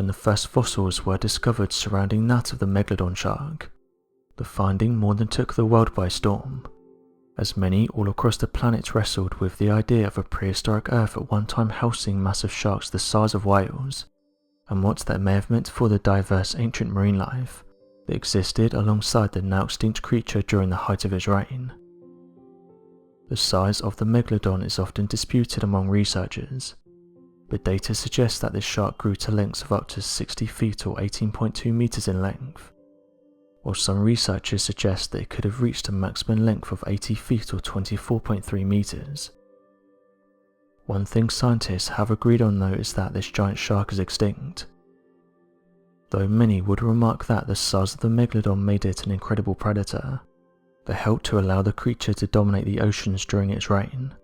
when the first fossils were discovered surrounding that of the Megalodon shark. The finding more than took the world by storm, as many all across the planet wrestled with the idea of a prehistoric Earth at one time housing massive sharks the size of whales, and what that may have meant for the diverse ancient marine life that existed alongside the now extinct creature during the height of its reign. The size of the Megalodon is often disputed among researchers, but data suggests that this shark grew to lengths of up to 60 feet or 18.2 meters in length, while some researchers suggest that it could have reached a maximum length of 80 feet or 24.3 meters. One thing scientists have agreed on though is that this giant shark is extinct, though many would remark that the size of the Megalodon made it an incredible predator that helped to allow the creature to dominate the oceans during its reign.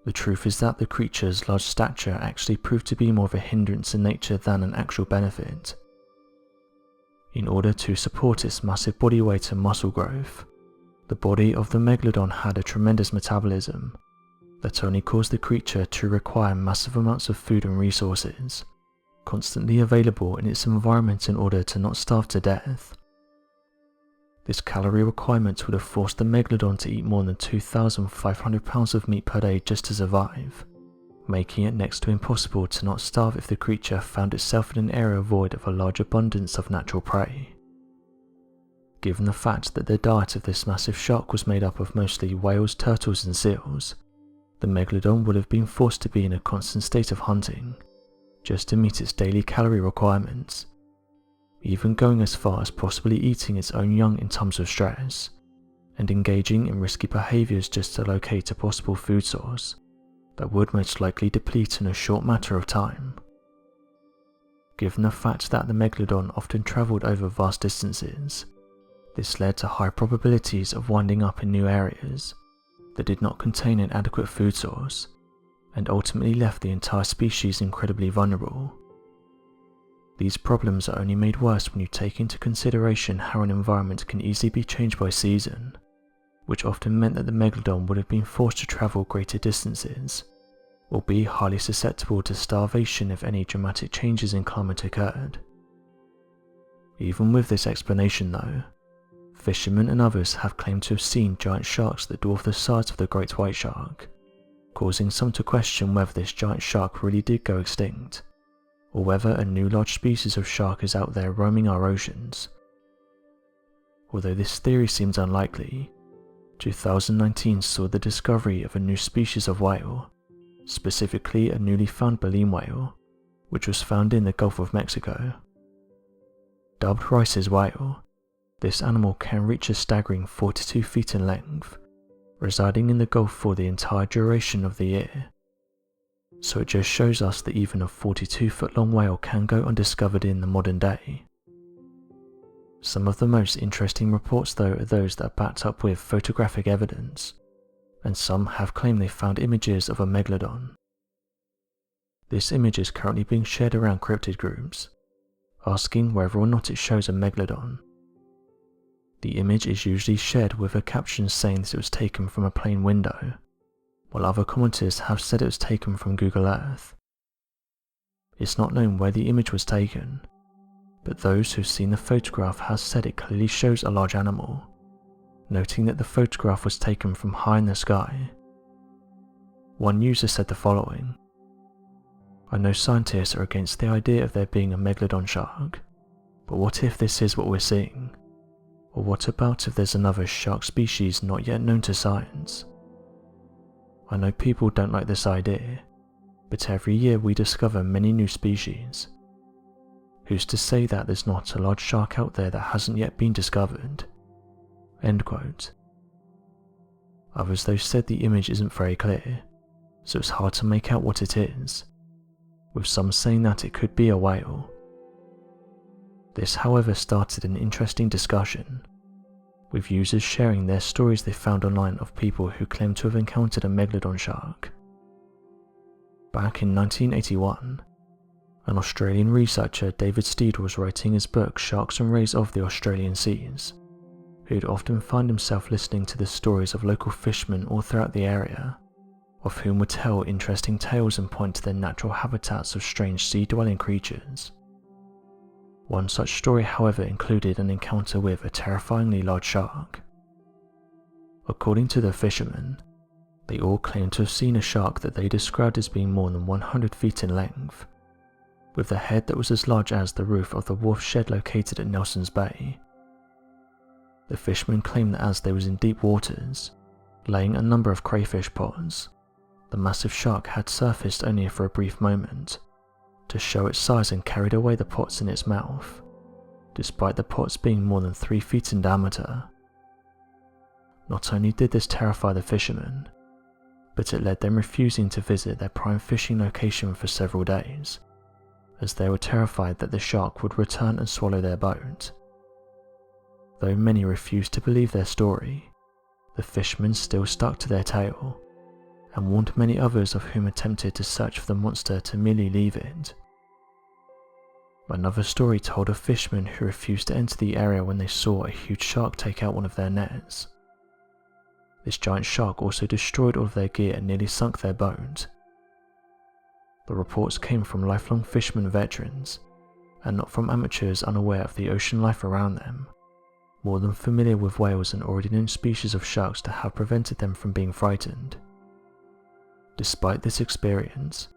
The truth is that the creature's large stature actually proved to be more of a hindrance in nature than an actual benefit. In order to support its massive body weight and muscle growth, the body of the Megalodon had a tremendous metabolism that only caused the creature to require massive amounts of food and resources, constantly available in its environment in order to not starve to death. This calorie requirement would have forced the Megalodon to eat more than 2,500 pounds of meat per day just to survive, making it next to impossible to not starve if the creature found itself in an area void of a large abundance of natural prey. Given the fact that the diet of this massive shark was made up of mostly whales, turtles and seals, the Megalodon would have been forced to be in a constant state of hunting, just to meet its daily calorie requirements, even going as far as possibly eating its own young in times of stress, and engaging in risky behaviours just to locate a possible food source that would most likely deplete in a short matter of time. Given the fact that the Megalodon often travelled over vast distances, this led to high probabilities of winding up in new areas that did not contain an adequate food source, and ultimately left the entire species incredibly vulnerable. These problems are only made worse when you take into consideration how an environment can easily be changed by season, which often meant that the Megalodon would have been forced to travel greater distances, or be highly susceptible to starvation if any dramatic changes in climate occurred. Even with this explanation though, fishermen and others have claimed to have seen giant sharks that dwarf the size of the great white shark, causing some to question whether this giant shark really did go extinct, or whether a new large species of shark is out there roaming our oceans. Although this theory seems unlikely, 2019 saw the discovery of a new species of whale, specifically a newly found baleen whale, which was found in the Gulf of Mexico. Dubbed Rice's whale, this animal can reach a staggering 42 feet in length, residing in the Gulf for the entire duration of the year. So it just shows us that even a 42-foot long whale can go undiscovered in the modern day. Some of the most interesting reports though are those that are backed up with photographic evidence, and some have claimed they found images of a Megalodon. This image is currently being shared around cryptid groups, asking whether or not it shows a Megalodon. The image is usually shared with a caption saying that it was taken from a plane window, while other commenters have said it was taken from Google Earth. It's not known where the image was taken, but those who've seen the photograph have said it clearly shows a large animal, noting that the photograph was taken from high in the sky. One user said the following: "I know scientists are against the idea of there being a Megalodon shark, but what if this is what we're seeing? Or what about if there's another shark species not yet known to science? I know people don't like this idea, but every year we discover many new species. Who's to say that there's not a large shark out there that hasn't yet been discovered?" End quote. Others though said the image isn't very clear, so it's hard to make out what it is, with some saying that it could be a whale. This however started an interesting discussion, with users sharing their stories they found online of people who claimed to have encountered a Megalodon shark. Back in 1981, an Australian researcher, David Steed, was writing his book Sharks and Rays of the Australian Seas, who'd often find himself listening to the stories of local fishermen all throughout the area, of whom would tell interesting tales and point to the natural habitats of strange sea-dwelling creatures. One such story, however, included an encounter with a terrifyingly large shark. According to the fishermen, they all claimed to have seen a shark that they described as being more than 100 feet in length, with a head that was as large as the roof of the wharf shed located at Nelson's Bay. The fishermen claimed that as they was in deep waters, laying a number of crayfish pods, the massive shark had surfaced only for a brief moment, to show its size and carried away the pots in its mouth, despite the pots being more than 3 feet in diameter. Not only did this terrify the fishermen, but it led them refusing to visit their prime fishing location for several days, as they were terrified that the shark would return and swallow their boat. Though many refused to believe their story, the fishermen still stuck to their tale, and warned many others of whom attempted to search for the monster to merely leave it. Another story told of fishermen who refused to enter the area when they saw a huge shark take out one of their nets. This giant shark also destroyed all of their gear and nearly sunk their boat. The reports came from lifelong fishermen veterans, and not from amateurs unaware of the ocean life around them, more than familiar with whales and already known species of sharks to have prevented them from being frightened. Despite this experience,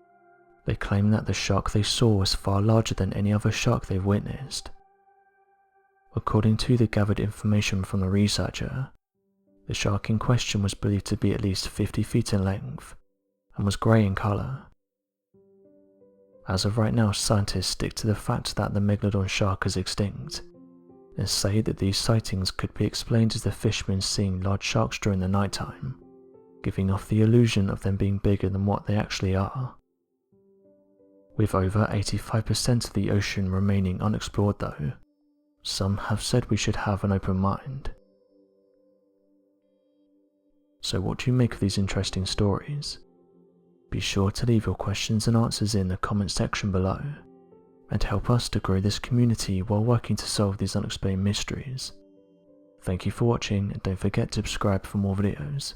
they claim that the shark they saw was far larger than any other shark they've witnessed. According to the gathered information from the researcher, the shark in question was believed to be at least 50 feet in length, and was grey in colour. As of right now, scientists stick to the fact that the Megalodon shark is extinct, and say that these sightings could be explained as the fishermen seeing large sharks during the nighttime, giving off the illusion of them being bigger than what they actually are. With over 85% of the ocean remaining unexplored though, some have said we should have an open mind. So what do you make of these interesting stories? Be sure to leave your questions and answers in the comment section below, and help us to grow this community while working to solve these unexplained mysteries. Thank you for watching, and don't forget to subscribe for more videos.